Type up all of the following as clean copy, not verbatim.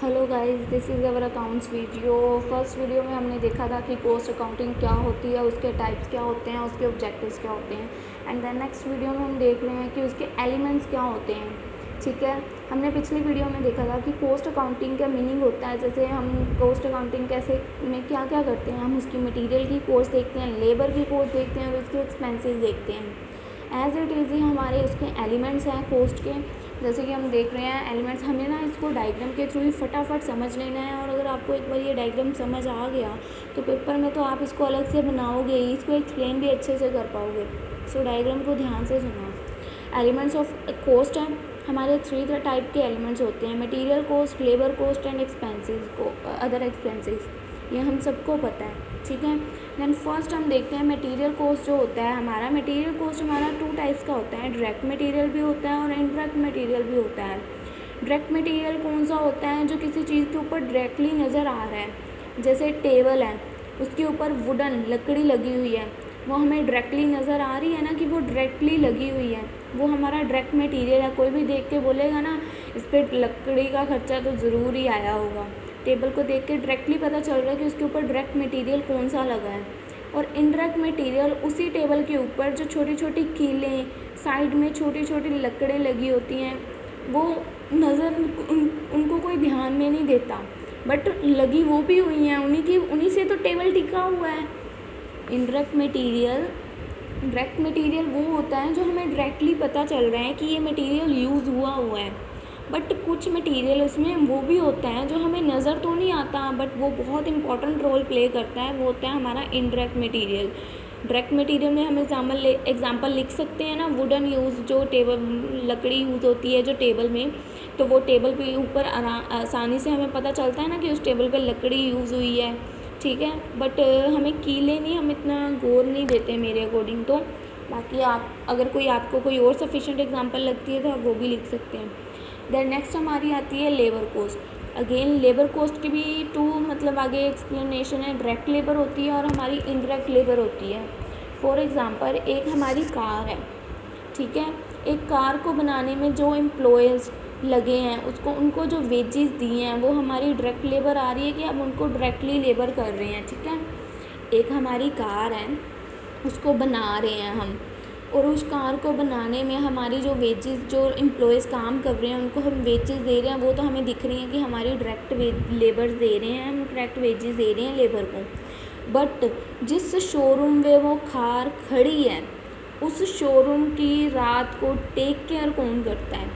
Hello guys, this is our accounts video. First video में हमने देखा था कि कॉस्ट अकाउंटिंग क्या होती है, उसके टाइप्स क्या होते हैं, उसके ऑब्जेक्टिव्स क्या होते हैं। एंड देन नेक्स्ट वीडियो में हम देख रहे हैं कि उसके एलिमेंट्स क्या होते हैं। ठीक है, हमने पिछली वीडियो में देखा था कि कॉस्ट अकाउंटिंग का मीनिंग होता है, जैसे हम कॉस्ट अकाउंटिंग कैसे में क्या क्या करते हैं, हम उसकी मटीरियल की कॉस्ट देखते हैं, लेबर की कॉस्ट देखते हैं और उसके एक्सपेंसेस देखते हैं। एज इट इज़ ही हमारे उसके एलिमेंट्स हैं कॉस्ट के, जैसे कि हम देख रहे हैं एलिमेंट्स। हमें ना इसको डायग्राम के थ्रू ही फटाफट समझ लेना है, और अगर आपको एक बार ये डायग्राम समझ आ गया तो पेपर में तो आप इसको अलग से बनाओगे ही, इसको एक्सप्लेन भी अच्छे से कर पाओगे। सो डायग्राम को ध्यान से सुनो। एलिमेंट्स ऑफ कॉस्ट हैं हमारे 3 टाइप के एलिमेंट्स होते हैं: material cost, labour cost and expenses को अदर एक्सपेंसेस। ये हम सबको पता है, ठीक है। देन फर्स्ट हम देखते हैं मटेरियल कॉस्ट जो होता है हमारा। मटेरियल कॉस्ट हमारा 2 टाइप्स का होता है, डायरेक्ट मटेरियल भी होता है और इनडायरेक्ट मटेरियल भी होता है। डायरेक्ट मटेरियल कौन सा होता है? जो किसी चीज़ के ऊपर डायरेक्टली नज़र आ रहा है, जैसे टेबल है, उसके ऊपर वुडन लकड़ी लगी हुई है, वो हमें डायरेक्टली नज़र आ रही है ना कि वो डायरेक्टली लगी हुई है, वो हमारा डायरेक्ट मटेरियल है। कोई भी देख के बोलेगा ना इस पर लकड़ी का खर्चा तो ज़रूर ही आया होगा। टेबल को देख के डायरेक्टली पता चल रहा है कि उसके ऊपर डायरेक्ट मटेरियल कौन सा लगा है। और इनडायरेक्ट मटेरियल उसी टेबल के ऊपर जो छोटी छोटी कीलें, साइड में छोटी छोटी लकड़ें लगी होती हैं, वो नज़र उनको कोई ध्यान में नहीं देता, बट लगी वो भी हुई हैं, उन्हीं से तो टेबल टिका हुआ है। इनडायरेक्ट मटेरियल, डायरेक्ट मटेरियल वो होता है जो हमें डायरेक्टली पता चल रहा है कि ये मटेरियल यूज़ हुआ है। बट कुछ मटेरियल उसमें वो भी होता है जो हमें नज़र तो नहीं आता, बट वो बहुत इंपॉर्टेंट रोल प्ले करता है, वो होता है हमारा इनडायरेक्ट मटेरियल। डायरेक्ट मटेरियल में हम एग्जाम्पल लिख सकते हैं ना, वुडन यूज़, जो टेबल लकड़ी यूज़ होती है जो टेबल में, तो वो टेबल पे ऊपर आसानी से हमें पता चलता है ना कि उस टेबल पे लकड़ी यूज़ हुई है, ठीक है। बट हमें कीले नहीं, हम इतना गौर नहीं देते मेरे अकॉर्डिंग तो। बाकी आप अगर आपको कोई और सफिशेंट एग्जांपल लगती है तो आप वो भी लिख सकते हैं। देन नेक्स्ट हमारी आती है labour cost. Again labour cost की भी 2 मतलब आगे एक्सप्लेनेशन है। डायरेक्ट लेबर होती है और हमारी इनडायरेक्ट लेबर होती है। फॉर एग्ज़ाम्पल एक हमारी कार है, ठीक है। एक कार को बनाने में जो एम्प्लॉयज़ लगे हैं उनको जो वेजेस दिए हैं वो हमारी डायरेक्ट लेबर आ रही है कि हम उनको डायरेक्टली लेबर कर रहे हैं, ठीक है। एक हमारी कार है, उसको बना रहे हैं हम, और उस कार को बनाने में हमारी जो वेजेस, जो एम्प्लॉयज़ काम कर रहे हैं उनको हम वेजेस दे रहे हैं, वो तो हमें दिख रही हैं कि हमारी डायरेक्ट लेबर दे रहे हैं, हम डायरेक्ट वेजेस दे रहे हैं लेबर को। बट जिस शोरूम में वो कार खड़ी है, उस शोरूम की रात को टेक केयर कौन करता है?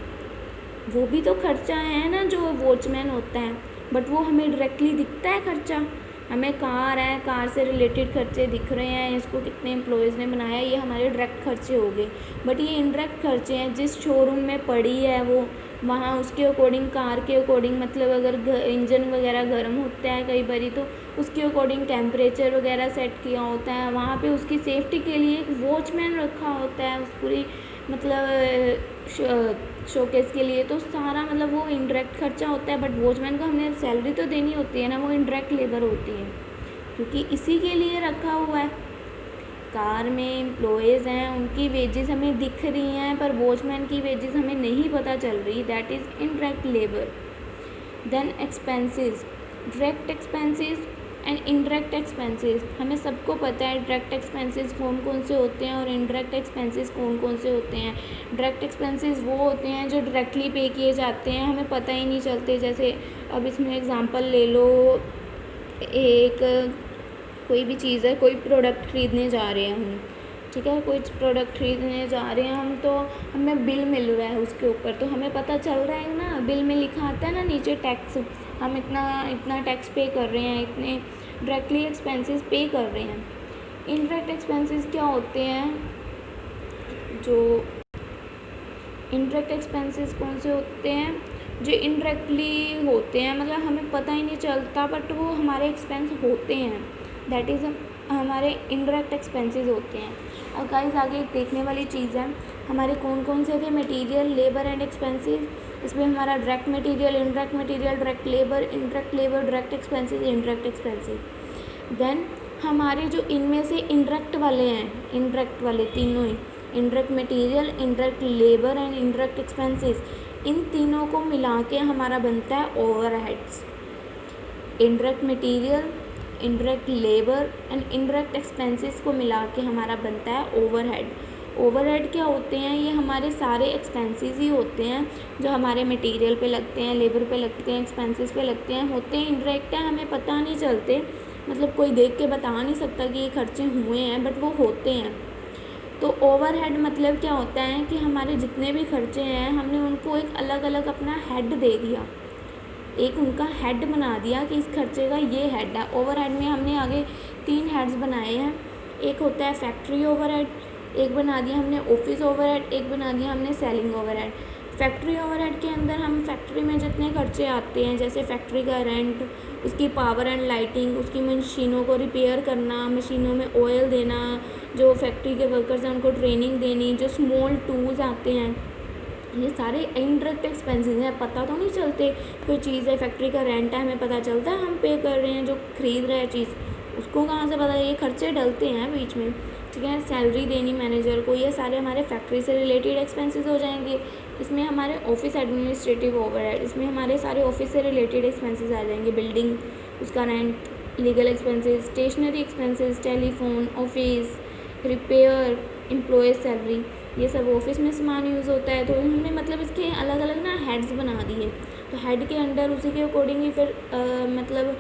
वो भी तो खर्चा है ना, जो वॉचमैन होता है। बट वो हमें डायरेक्टली दिखता है खर्चा, हमें कार है, कार से रिलेटेड खर्चे दिख रहे हैं, इसको कितने एम्प्लॉयज़ ने बनाया, ये हमारे डायरेक्ट खर्चे हो गए। बट ये इनडायरेक्ट खर्चे हैं, जिस शोरूम में पड़ी है वो, वहाँ उसके अकॉर्डिंग, कार के अकॉर्डिंग, मतलब अगर इंजन वगैरह गर्म होता है कई बारी तो उसके अकॉर्डिंग टेम्परेचर वगैरह सेट किया होता है, वहाँ पे उसकी सेफ्टी के लिए एक वॉचमैन रखा होता है उस पूरी मतलब शोकेस के लिए। तो सारा मतलब वो इनडायरेक्ट खर्चा होता है, बट वॉचमैन को हमने सैलरी तो देनी होती है ना, वो इनडायरेक्ट लेबर होती है क्योंकि इसी के लिए रखा हुआ है। कार में एम्प्लॉयज़ हैं, उनकी वेजेस हमें दिख रही हैं, पर वॉचमैन की वेजेस हमें नहीं पता चल रही, that is indirect labour. Then expenses, direct expenses and indirect expenses. हमें सबको पता है डायरेक्ट एक्सपेंसेस कौन कौन से होते हैं और इनडायरेक्ट एक्सपेंसेस कौन कौन से होते हैं। डायरेक्ट एक्सपेंसेस वो होते हैं जो डायरेक्टली पे किए जाते हैं, हमें पता ही नहीं चलते। जैसे अब इसमें एग्जांपल ले लो, एक कोई भी चीज़ है, कोई प्रोडक्ट ख़रीदने जा रहे हैं हम, ठीक है, कोई प्रोडक्ट ख़रीदने जा रहे हैं हम, तो हमें बिल मिल रहा है उसके ऊपर, तो हमें पता चल रहा है ना, बिल में लिखा आता है ना नीचे टैक्स, हम इतना टैक्स पे कर रहे हैं, इतने डायरेक्टली एक्सपेंसेस पे कर रहे हैं। इनडायरेक्ट एक्सपेंसेस क्या होते हैं? जो इनडायरेक्ट एक्सपेंसेस कौन से होते हैं? जो इनडायरेक्टली होते हैं, मतलब हमें पता ही नहीं चलता बट वो हमारे एक्सपेंस होते हैं, दैट इज़ हमारे इनडायरेक्ट एक्सपेंसेस होते हैं। और गाइस आगे एक देखने वाली चीज़ है, हमारे कौन कौन से थे? Material, labour and expenses. इसमें हमारा direct material, indirect material, direct labour, direct expenses, indirect expenses. Then हमारे जो इनमें से इनडायरेक्ट वाले हैं, इनडायरेक्ट वाले तीनों ही, indirect material, indirect labour and indirect expenses, इन तीनों को मिला के हमारा बनता है overheads. Indirect material, indirect labour and indirect expenses को मिला के हमारा बनता है ओवरहेड। ओवरहेड क्या होते हैं? ये हमारे सारे एक्सपेंसेस ही होते हैं जो हमारे मटेरियल पे लगते हैं, लेबर पे लगते हैं, एक्सपेंसेस पे लगते हैं, होते हैं इनडायरेक्ट है, हमें पता नहीं चलते, मतलब कोई देख के बता नहीं सकता कि ये खर्चे हुए हैं, बट वो होते हैं। तो ओवरहेड मतलब क्या होता है कि हमारे जितने भी खर्चे हैं हमने उनको एक अलग अलग अपना हेड दे दिया, एक उनका हेड बना दिया कि इस खर्चे का ये हेड है। ओवरहेड में हमने आगे 3 हेड्स बनाए हैं। एक होता है फैक्ट्री ओवरहेड, एक बना दिया हमने ऑफिस ओवरहेड, एक बना दिया हमने सेलिंग ओवरहेड। फैक्ट्री ओवरहेड के अंदर हम फैक्ट्री में जितने खर्चे आते हैं, जैसे फैक्ट्री का रेंट, उसकी पावर एंड लाइटिंग, उसकी मशीनों को रिपेयर करना, मशीनों में ऑयल देना, जो फैक्ट्री के वर्कर्स हैं उनको ट्रेनिंग देनी, जो स्मॉल टूल्स आते हैं, ये सारे इनडायरेक्ट एक्सपेंसेस हैं। पता तो नहीं चलते, कोई चीज़ है फैक्ट्री का रेंट है, हमें पता चलता है हम पे कर रहे हैं, जो खरीद रहे हैं चीज़ उसको कहाँ से पता? ये खर्चे डलते हैं बीच में, ठीक है। सैलरी देनी मैनेजर को, ये सारे हमारे फैक्ट्री से रिलेटेड एक्सपेंसेस हो जाएंगे। इसमें हमारे ऑफिस एडमिनिस्ट्रेटिव ओवरहेड, इसमें हमारे सारे ऑफिस से रिलेटेड एक्सपेंसेस आ जाएंगे, बिल्डिंग, उसका rent, legal expenses, stationery expenses, telephone, office repair, employees salary, ये सब ऑफिस में सामान यूज़ होता है। तो हमने मतलब इसके अलग अलग ना हेड्स बना दिए, तो हेड के अंडर उसी के अकॉर्डिंग ही फिर मतलब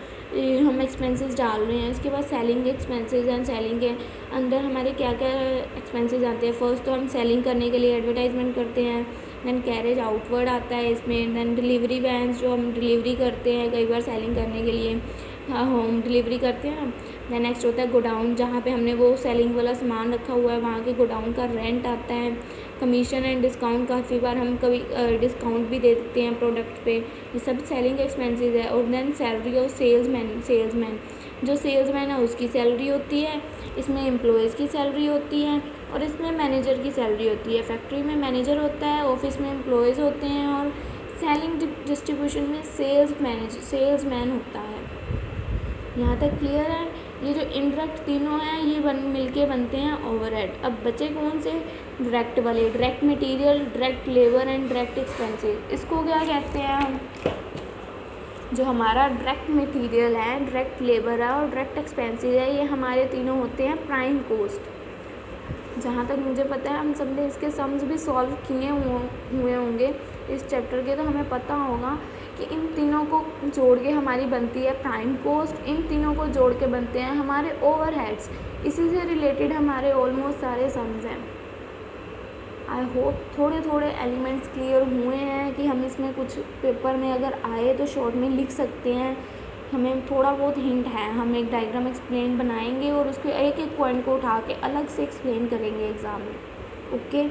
हम एक्सपेंसेस डाल रहे हैं। इसके बाद सेलिंग एक्सपेंसेस हैं, सेलिंग के अंदर हमारे क्या क्या एक्सपेंसेस आते हैं। फर्स्ट तो हम सेलिंग करने के लिए एडवर्टाइजमेंट करते हैं, देन कैरेज आउटवर्ड आता है इसमें, देन डिलीवरी वैन्स जो हम डिलीवरी करते हैं कई बार सेलिंग करने के लिए, होम डिलीवरी करते हैं ना। देन नेक्स्ट होता है गोडाउन, जहाँ पे हमने वो सेलिंग वाला सामान रखा हुआ है, वहाँ के गोडाउन का रेंट आता है। कमीशन एंड डिस्काउंट, काफ़ी बार हम कभी डिस्काउंट भी दे देते हैं प्रोडक्ट पे, ये सब सेलिंग एक्सपेंसेस है। और देन सैलरी ऑफ सेल्समैन, जो सेल्समैन है उसकी सैलरी होती है, इसमें एम्प्लॉयज़ की सैलरी होती है, और इसमें मैनेजर की सैलरी होती है। फैक्ट्री में मैनेजर होता है, ऑफिस में एम्प्लॉयज़ होते हैं, और सेलिंग डिस्ट्रीब्यूशन में सेल्समैन होता है। यहाँ तक क्लियर है? ये जो इनडायरेक्ट तीनों हैं ये मिलके बनते हैं ओवरहेड। अब बचे कौन से? डायरेक्ट वाले, direct material, direct labour and direct expenses. इसको क्या कहते हैं हम? जो हमारा डायरेक्ट मटेरियल है, डायरेक्ट लेबर है और डायरेक्ट एक्सपेंसेस है, ये हमारे तीनों होते हैं प्राइम कॉस्ट। जहाँ तक मुझे पता है हम सब ने इसके सम्स भी सॉल्व किए हुए होंगे इस चैप्टर के, तो हमें पता होगा कि इन तीनों को जोड़ के हमारी बनती है प्राइम कॉस्ट, इन तीनों को जोड़ के बनते हैं हमारे ओवरहेड्स। इसी से रिलेटेड हमारे ऑलमोस्ट सारे सम्स हैं। आई होप थोड़े थोड़े एलिमेंट्स क्लियर हुए हैं कि हम इसमें कुछ पेपर में अगर आए तो शॉर्ट में लिख सकते हैं। हमें थोड़ा बहुत हिंट है, हम एक डायग्राम एक्सप्लेन बनाएंगे और उसके एक एक पॉइंट को उठा के अलग से एक्सप्लेन करेंगे एग्ज़ाम में। ओके।